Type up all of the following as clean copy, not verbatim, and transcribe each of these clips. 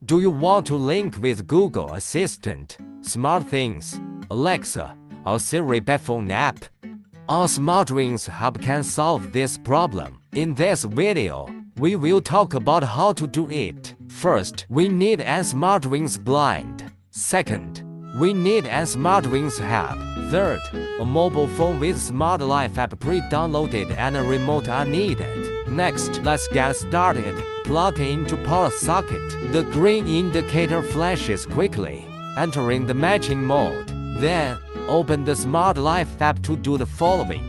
Do you want to link with Google Assistant, SmartThings, Alexa, or Siri by phone app? Our SmartThings Hub can solve this problem. In this video, we will talk about how to do it. First, we need a SmartThings blind. Second, we need a SmartThings Hub. Third, a mobile phone with Smart Life app pre-downloaded and a remote are needed. Next, let's get started. Plug into power socket. The green indicator flashes quickly, entering the matching mode. Then, open the Smart Life app to do the following.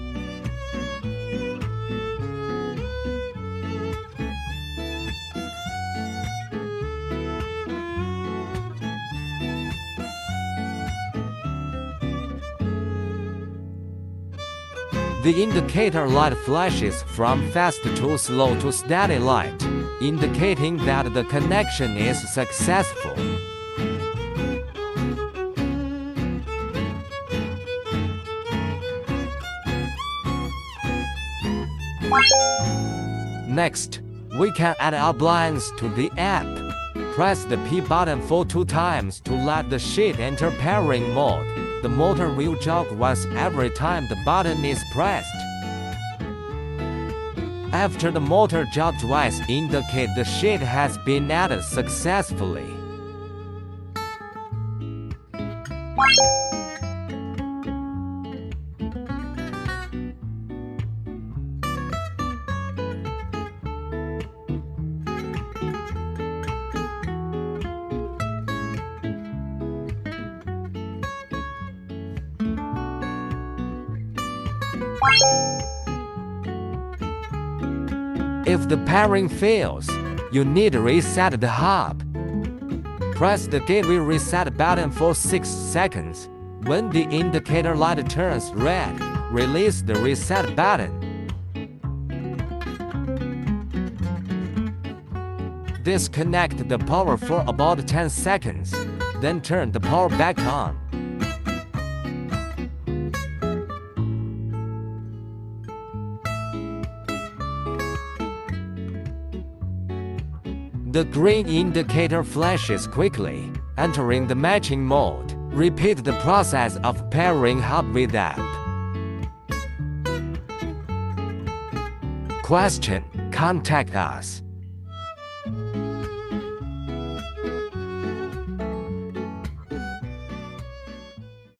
The indicator light flashes from fast to slow to steady light, indicating that the connection is successful. Next, we can add our blinds to the app. Press the P button for 2 times to let the sheet enter pairing mode. The motor will jog once every time the button is pressed. After the motor jogs twice, indicate the sheet has been added successfully. If the pairing fails, you need to reset the hub. Press the gateway reset button for 6 seconds. When the indicator light turns red, release the reset button. Disconnect the power for about 10 seconds, then turn the power back on. The green indicator flashes quickly, entering the matching mode. Repeat the process of pairing hub with app. Question: contact us.